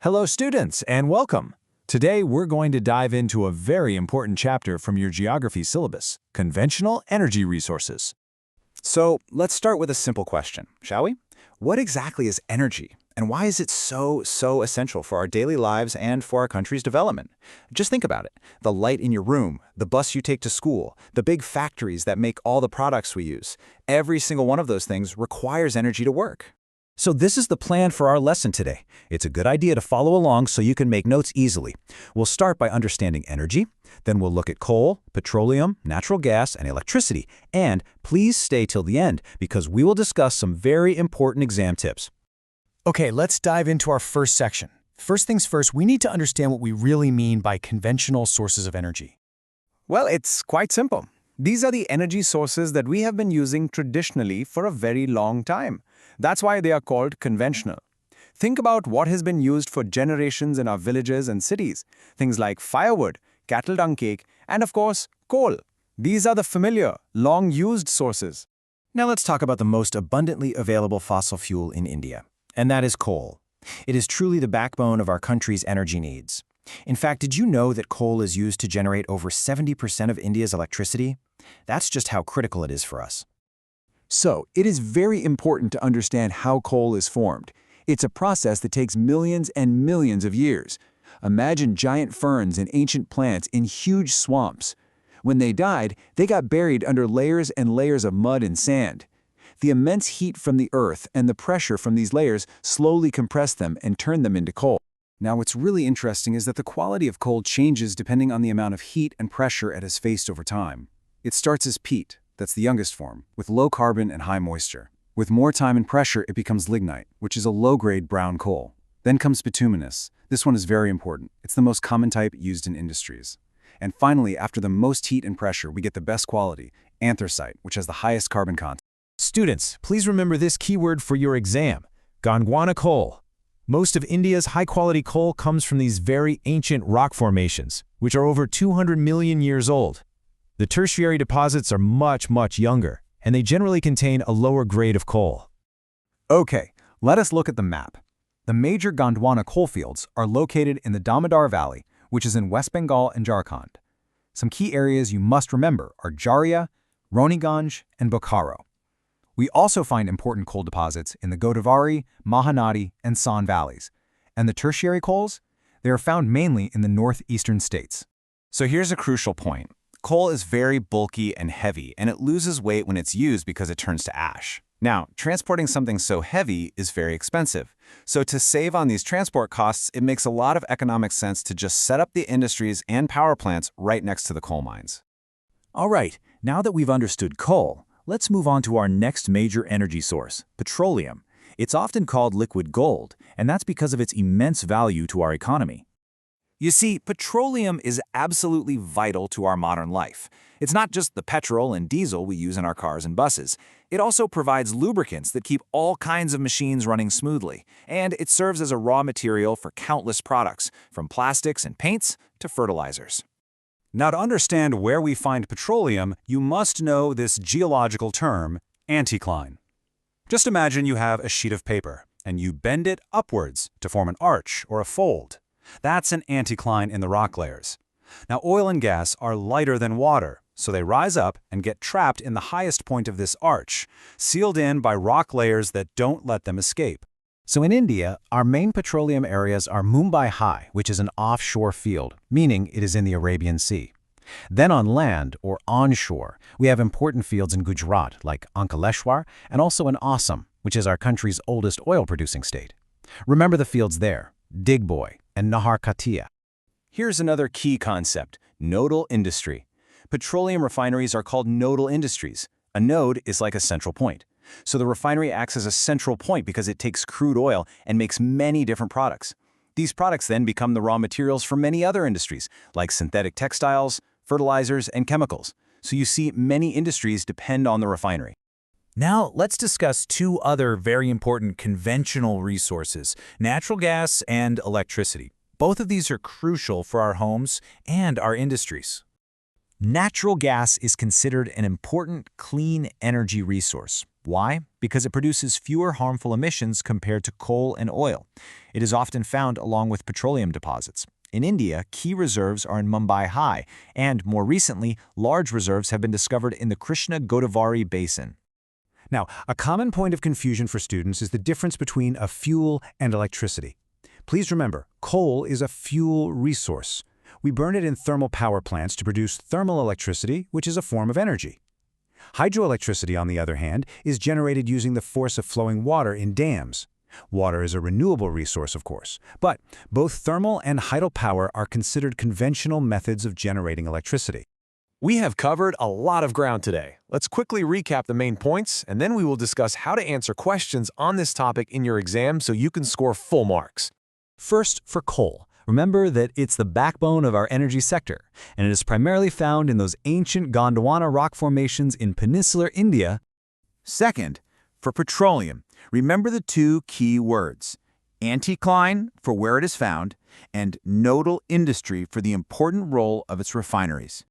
Hello students and welcome! Today we're going to dive into a very important chapter from your geography syllabus, conventional energy resources. So let's start with a simple question, shall we? What exactly is energy? And why is it so essential for our daily lives and for our country's development? Just think about it. The light in your room, the bus you take to school, the big factories that make all the products we use. Every single one of those things requires energy to work. So this is the plan for our lesson today. It's a good idea to follow along so you can make notes easily. We'll start by understanding energy, then we'll look at coal, petroleum, natural gas, and electricity. And please stay till the end because we will discuss some very important exam tips. Okay, let's dive into our first section. First things first, we need to understand what we really mean by conventional sources of energy. Well, it's quite simple. These are the energy sources that we have been using traditionally for a very long time. That's why they are called conventional. Think about what has been used for generations in our villages and cities. Things like firewood, cattle dung cake, and of course, coal. These are the familiar, long-used sources. Now let's talk about the most abundantly available fossil fuel in India, and that is coal. It is truly the backbone of our country's energy needs. In fact, did you know that coal is used to generate over 70% of India's electricity? That's just how critical it is for us. So, it is very important to understand how coal is formed. It's a process that takes millions and millions of years. Imagine giant ferns and ancient plants in huge swamps. When they died, they got buried under layers and layers of mud and sand. The immense heat from the earth and the pressure from these layers slowly compressed them and turned them into coal. Now, what's really interesting is that the quality of coal changes depending on the amount of heat and pressure it has faced over time. It starts as peat, that's the youngest form, with low carbon and high moisture. With more time and pressure, it becomes lignite, which is a low-grade brown coal. Then comes bituminous. This one is very important. It's the most common type used in industries. And finally, after the most heat and pressure, we get the best quality, anthracite, which has the highest carbon content. Students, please remember this keyword for your exam, Gondwana coal. Most of India's high-quality coal comes from these very ancient rock formations, which are over 200 million years old. The tertiary deposits are much younger, and they generally contain a lower grade of coal. Okay, let us look at the map. The major Gondwana coalfields are located in the Damodar Valley, which is in West Bengal and Jharkhand. Some key areas you must remember are Jharia, Raniganj, and Bokaro. We also find important coal deposits in the Godavari, Mahanadi, and Son valleys. And the tertiary coals? They are found mainly in the northeastern states. So here's a crucial point. Coal is very bulky and heavy, and it loses weight when it's used because it turns to ash. Now, transporting something so heavy is very expensive. So to save on these transport costs, it makes a lot of economic sense to just set up the industries and power plants right next to the coal mines. All right, now that we've understood coal, let's move on to our next major energy source, petroleum. It's often called liquid gold, and that's because of its immense value to our economy. You see, petroleum is absolutely vital to our modern life. It's not just the petrol and diesel we use in our cars and buses. It also provides lubricants that keep all kinds of machines running smoothly. And it serves as a raw material for countless products, from plastics and paints to fertilizers. Now, to understand where we find petroleum, you must know this geological term, anticline. Just imagine you have a sheet of paper, and you bend it upwards to form an arch or a fold. That's an anticline in the rock layers. Now, oil and gas are lighter than water, so they rise up and get trapped in the highest point of this arch, sealed in by rock layers that don't let them escape. So in India, our main petroleum areas are Mumbai High, which is an offshore field, meaning it is in the Arabian Sea. Then on land, or onshore, we have important fields in Gujarat, like Ankleshwar, and also in Assam, which is our country's oldest oil-producing state. Remember the fields there, Digboy and Nahar Katia. Here's another key concept, nodal industry. Petroleum refineries are called nodal industries. A node is like a central point. So the refinery acts as a central point because it takes crude oil and makes many different products. These products then become the raw materials for many other industries, like synthetic textiles, fertilizers, and chemicals. So you see, many industries depend on the refinery. Now, let's discuss two other very important conventional resources, natural gas and electricity. Both of these are crucial for our homes and our industries. Natural gas is considered an important clean energy resource. Why? Because it produces fewer harmful emissions compared to coal and oil. It is often found along with petroleum deposits. In India, key reserves are in Mumbai High, and more recently, large reserves have been discovered in the Krishna-Godavari basin. Now, a common point of confusion for students is the difference between a fuel and electricity. Please remember, coal is a fuel resource. We burn it in thermal power plants to produce thermal electricity, which is a form of energy. Hydroelectricity, on the other hand, is generated using the force of flowing water in dams. Water is a renewable resource, of course, but both thermal and hydel power are considered conventional methods of generating electricity. We have covered a lot of ground today. Let's quickly recap the main points, and then we will discuss how to answer questions on this topic in your exam so you can score full marks. First, for coal. Remember that it's the backbone of our energy sector, and it is primarily found in those ancient Gondwana rock formations in peninsular India. Second, for petroleum, remember the two key words: anticline for where it is found, and nodal industry for the important role of its refineries.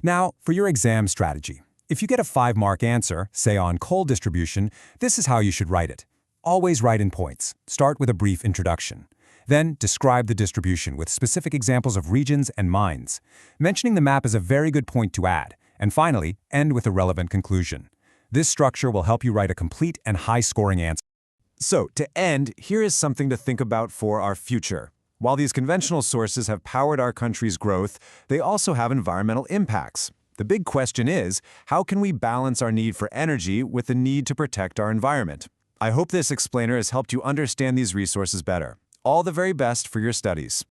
Now, for your exam strategy. If you get a 5-mark answer, say on coal distribution, this is how you should write it. Always write in points. Start with a brief introduction. Then, describe the distribution with specific examples of regions and mines. Mentioning the map is a very good point to add. And finally, end with a relevant conclusion. This structure will help you write a complete and high-scoring answer. So, to end, here is something to think about for our future. While these conventional sources have powered our country's growth, they also have environmental impacts. The big question is, how can we balance our need for energy with the need to protect our environment? I hope this explainer has helped you understand these resources better. All the very best for your studies.